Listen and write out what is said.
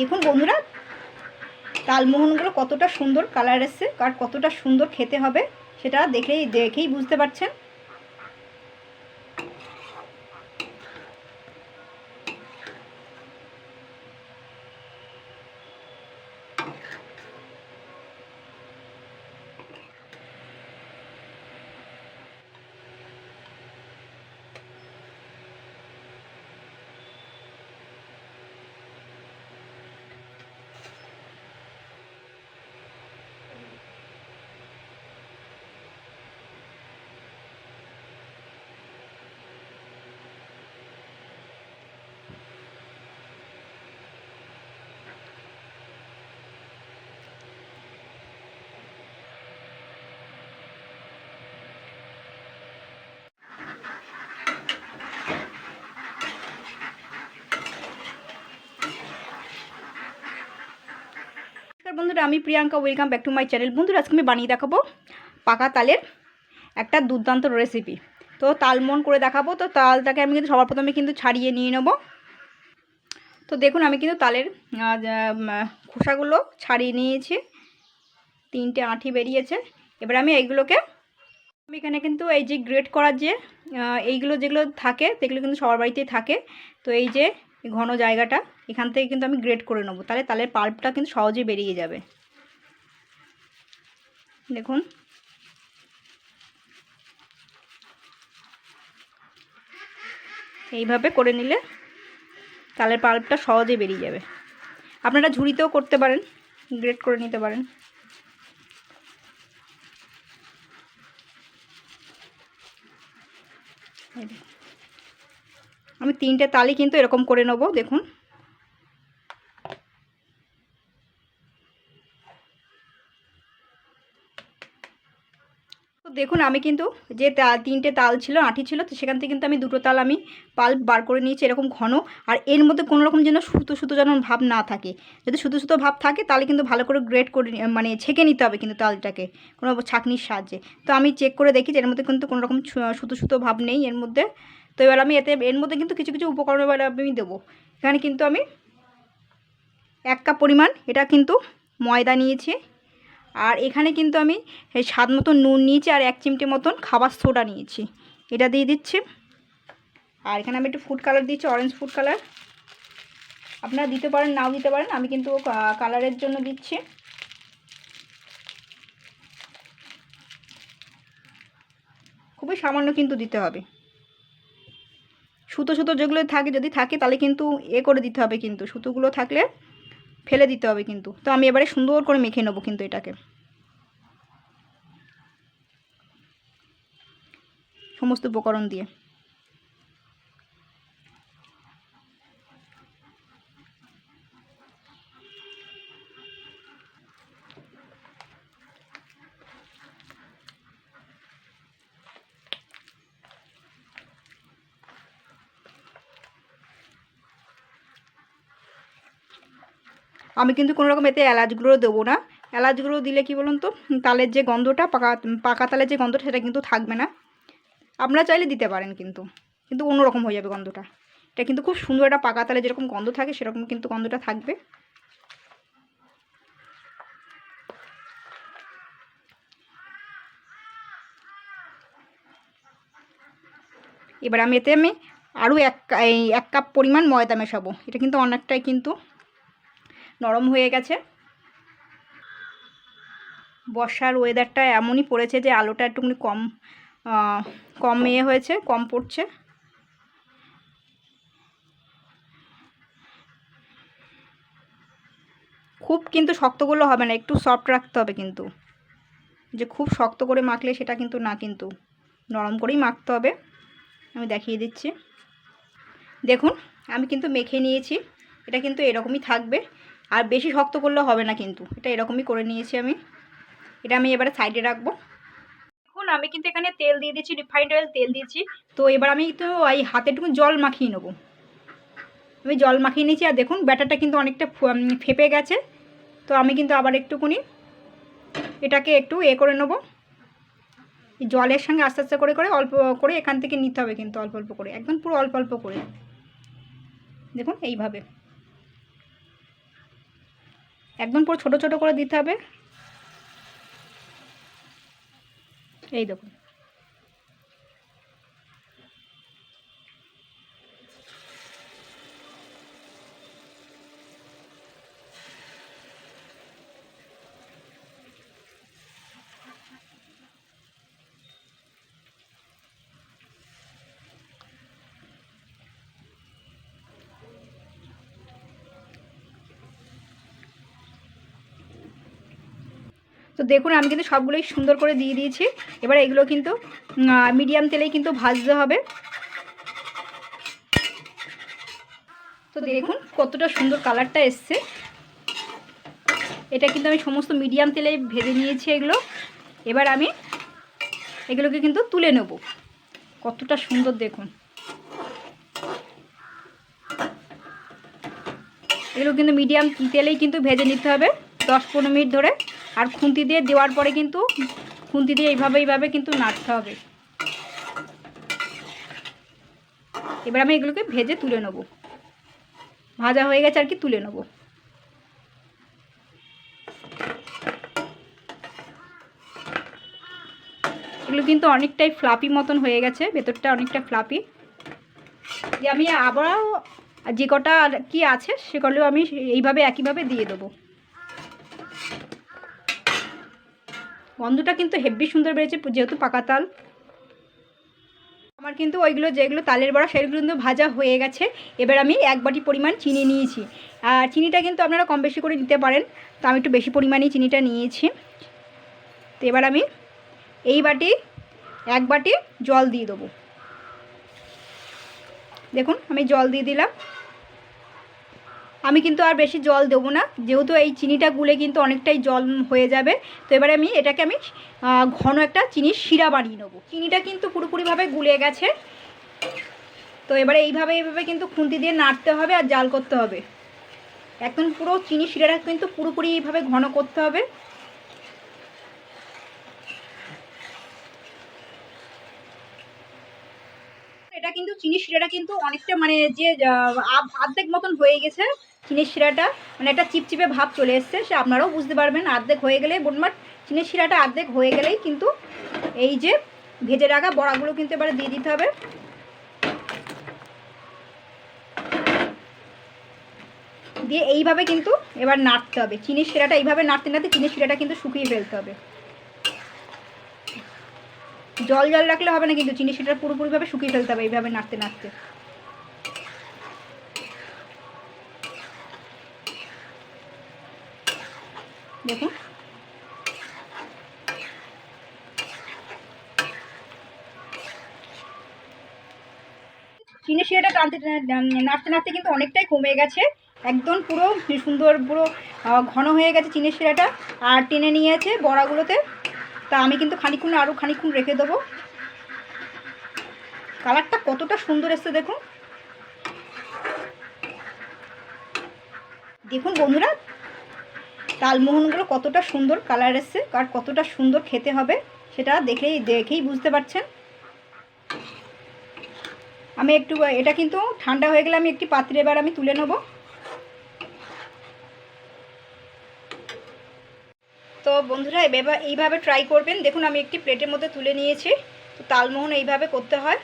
দেখুন বন্ধুরা, তালমোহনগুলো কতটা সুন্দর কালার এসছে আর কতটা সুন্দর খেতে হবে সেটা দেখেই বুঝতে পারছেন। বন্ধুরা, আমি Priyanka, welcome back to my channel. বন্ধুরা, আজকে আমি বানিয়ে দেখাবো পাকা তালের একটা দুর্দান্ত রেসিপি। তো তালমোহন করে দেখাবো। তো তালটাকে আমি কিন্তু সবার প্রথমে কিন্তু ছাড়িয়ে নিয়ে নেব। তো দেখুন, আমি কিন্তু তালের খোসাগুলো ছাড়িয়ে নিয়েছি, 3টে আঁটি বেরিয়েছে। এবার আমি এইগুলোকে এখানে কিন্তু এই যে গ্রেট করার যে এইগুলো যেগুলো থাকে সেগুলো কিন্তু সবার বাড়িতেই থাকে। তো এই যে ঘন জায়গাটা, এখান থেকে কিন্তু আমি গ্রেট করে নেবো, তাহলে তালের পাল্পটা কিন্তু সহজেই বেরিয়ে যাবে। দেখুন, এইভাবে করে নিলে তালের পাল্পটা সহজেই বেরিয়ে যাবে। আপনারা ঝুড়িতেও করতে পারেন, গ্রেট করে নিতে পারেন। আমি 3টে তালই কিন্তু এরকম করে নেব। দেখুন, তো দেখুন আমি কিন্তু যে 3টে তাল ছিল, আঁটি ছিল, তো সেখান থেকে কিন্তু আমি 2টো তাল আমি পাল্প বার করে নিয়েছি এরকম ঘন। আর এর মধ্যে কোনো রকম যেন সুতো সুতো যেন ভাব না থাকে। যদি সুতো সুতো ভাব থাকে তাহলে কিন্তু ভালো করে গ্রেট করে মানে ছেঁকে নিতে হবে কিন্তু তালটাকে কোনো ছাঁকনির সাহায্যে। তো আমি চেক করে দেখি যে এর মধ্যে কিন্তু কোনো রকম সুতো সুতো ভাব নেই এর মধ্যে। তো এবার আমি এর মধ্যে কিন্তু কিছু কিছু উপকরণ এবার আমি দেবো। এখানে কিন্তু আমি 1 কাপ পরিমাণ এটা কিন্তু ময়দা নিয়েছি। আর এখানে কিন্তু আমি স্বাদ মতো নুন নিয়েছি, আর 1 চিমটে মতন খাবার সোডা নিয়েছি, এটা দিয়ে দিচ্ছি। আর এখানে আমি একটু ফুড কালার দিচ্ছি, অরেঞ্জ ফুড কালার। আপনারা দিতে পারেন, নাও দিতে পারেন, আমি কিন্তু কালারের জন্য দিচ্ছি। খুবই সামান্য কিন্তু দিতে হবে। সুতো সুতো যেগুলো থাকে, যদি থাকে তাহলে কিন্তু করে দিতে হবে, কিন্তু সুতোগুলো থাকলে ফেলে দিতে হবে কিন্তু। তো আমি এবারে সুন্দর করে মেখে নেবো কিন্তু এটাকে সমস্ত উপকরণ দিয়ে। আমি কিন্তু কোনো রকম এতে এলাচ গুঁড়ো দেবো না। এলাচ গুঁড়ো দিলে কি বলুন তো, তালের যে গন্ধটা, পাকা তালের যে গন্ধটা সেটা কিন্তু থাকবে না। আপনারা চাইলে দিতে পারেন, কিন্তু কিন্তু অন্যরকম হয়ে যাবে গন্ধটা। এটা কিন্তু খুব সুন্দর একটা পাকা তালে যেরকম গন্ধ থাকে সেরকম কিন্তু গন্ধটা থাকবে। এবার আমি এতে আরও 1 কাপ পরিমাণ ময়দা মেশাবো। এটা কিন্তু অনেকটাই কিন্তু নরম হয়ে গেছে। বর্ষার ওয়েদারটা এমনই পড়েছে যে আলোটা একটুখানি কম হয়েছে, কম পড়ছে। খুব কিন্তু শক্ত করলে হবে না, একটু সফট রাখতে হবে কিন্তু। যে খুব শক্ত করে মাখলে সেটা কিন্তু না, কিন্তু নরম করেই মাখতে হবে। আমি দেখিয়ে দিচ্ছি। দেখুন, আমি কিন্তু মেখে নিয়েছি, এটা কিন্তু এরকমই থাকবে, আর বেশি শক্ত করলে হবে না কিন্তু। এটা এরকমই করে নিয়েছি আমি। এটা আমি এবারে সাইডে রাখবো। দেখুন, আমি কিন্তু এখানে তেল দিয়ে দিচ্ছি, রিফাইন্ড অয়েল তেল দিয়েছি। তো এবার আমি তো এই হাতে একটু জল মাখিয়ে নেবো। আমি জল মাখিয়ে নিয়েছি, আর দেখুন ব্যাটারটা কিন্তু অনেকটা ফেপে গেছে। তো আমি কিন্তু আবার একটুখানি এটাকে একটু করে নেবো। জলের সঙ্গে আস্তে আস্তে করে করে অল্প করে এখান থেকে নিতে হবে কিন্তু, অল্প অল্প করে, একদম পুরো অল্প অল্প করে। দেখুন এইভাবে। একদম পুরো ছোটো ছোটো করে দিতে হবে। এই দেখুন। তো দেখুন আমি কিন্তু সবগুলোই সুন্দর করে দিয়ে দিয়েছি। এবার এগুলো কিন্তু মিডিয়াম তেলেই কিন্তু ভাজতে হবে। তো দেখুন কতটা সুন্দর কালারটা এসছে। এটা কিন্তু আমি সমস্ত মিডিয়াম তেলেই ভেজে নিয়েছি এগুলো। এবার আমি এগুলোকে কিন্তু তুলে নেব। কতটা সুন্দর দেখুন। এগুলো কিন্তু মিডিয়াম তেলেই কিন্তু ভেজে নিতে হবে 10-15 মিনিট ধরে। আর খুন্তি দিয়ে দেওয়ার পরে কিন্তু খুন্তি দিয়ে এইভাবে কিন্তু নাড়তে হবে। এবার আমি এগুলোকে ভেজে তুলে নেব। ভাজা হয়ে গেছে আর কি, তুলে নেব। এগুলো কিন্তু অনেকটাই ফ্লাপি মতন হয়ে গেছে, ভেতরটা অনেকটা ফ্লাপি। যে আমি আবারও যে কটা কি আছে সেগুলো আমি এইভাবে একইভাবে দিয়ে দেবো। গন্ধটা কিন্তু হেব্বি সুন্দর বেড়েছে যেহেতু পাকা তাল। আমার কিন্তু ওইগুলো যেগুলো তালের বড়া সেগুলো কিন্তু ভাজা হয়ে গেছে। এবার আমি 1 বাটি পরিমাণ চিনি নিয়েছি। আর চিনিটা কিন্তু আপনারা কম বেশি করে দিতে পারেন, তো আমি একটু বেশি পরিমাণেই চিনিটা নিয়েছি। তো এবার আমি এই বাটি 1 বাটি জল দিয়ে দেবো। দেখুন আমি জল দিয়ে দিলাম। আমি কিন্তু আর বেশি জল দেবো না, যেহেতু এই চিনিটা গুলে কিন্তু অনেকটাই জল হয়ে যাবে। তো এবারে এটাকে আমি ঘন একটা চিনির শিরা বানিয়ে নেবো। চিনিটা কিন্তু পুরোপুরিভাবে গুলে গেছে। তো এবারে এইভাবে কিন্তু খুন্তি দিয়ে নাড়তে হবে আর জাল করতে হবে। একদম পুরো চিনি শিরাটা কিন্তু পুরোপুরি এইভাবে ঘন করতে হবে। এটা কিন্তু চিনি শিরাটা কিন্তু অনেকটা মানে যে অর্ধেক মতন হয়ে গেছে। চিনির শিরাটা মানে একটা চিপচিপে ভাব চলে এসছে, সে আপনারাও বুঝতে পারবেন। অর্ধেক হয়ে গেলে বোনমার চিনির শিরাটা অর্ধেক হয়ে গেলেই কিন্তু এই যে ভেজে রাখা বড়াগুলো কিন্তু এবারে দিয়ে দিতে হবে। দিয়ে এইভাবে কিন্তু এবার নাড়তে হবে। চিনির শিরাটা এইভাবে নাড়তে নাড়তে চিনির শিরাটা কিন্তু শুকিয়ে ফেলতে হবে। জল জল রাখলে হবে না, কিন্তু চিনি শিরাটা পুরোপুরিভাবে শুকিয়ে ফেলতে হবে এইভাবে নাড়তে নাড়তে। দেখুন চিনি শিরাটা নাড়তে নাড়তে কিন্তু অনেকটাই কমে গেছে। একদম পুরো সুন্দর পুরো ঘন হয়ে গেছে চিনি শিরাটা, আর টেনে নিয়েছে বড়াগুলোতে। তা আমি কিন্তু আরও খানিকক্ষণ রেখে দেবো। কালারটা কতটা সুন্দর এসছে দেখুন। দেখুন বন্ধুরা তালমোহনগুলো কতটা সুন্দর কালার এসছে আর কতটা সুন্দর খেতে হবে সেটা দেখেই বুঝতে পারছেন। আমি একটু এটা কিন্তু ঠান্ডা হয়ে গেলে আমি একটি পাত্রে এবার আমি তুলে নেব। তো বন্ধুরা এইভাবে ট্রাই করবেন। দেখুন আমি একটি প্লেটের মধ্যে তুলে নিয়েছি। তো তালমোহন এইভাবে করতে হয়।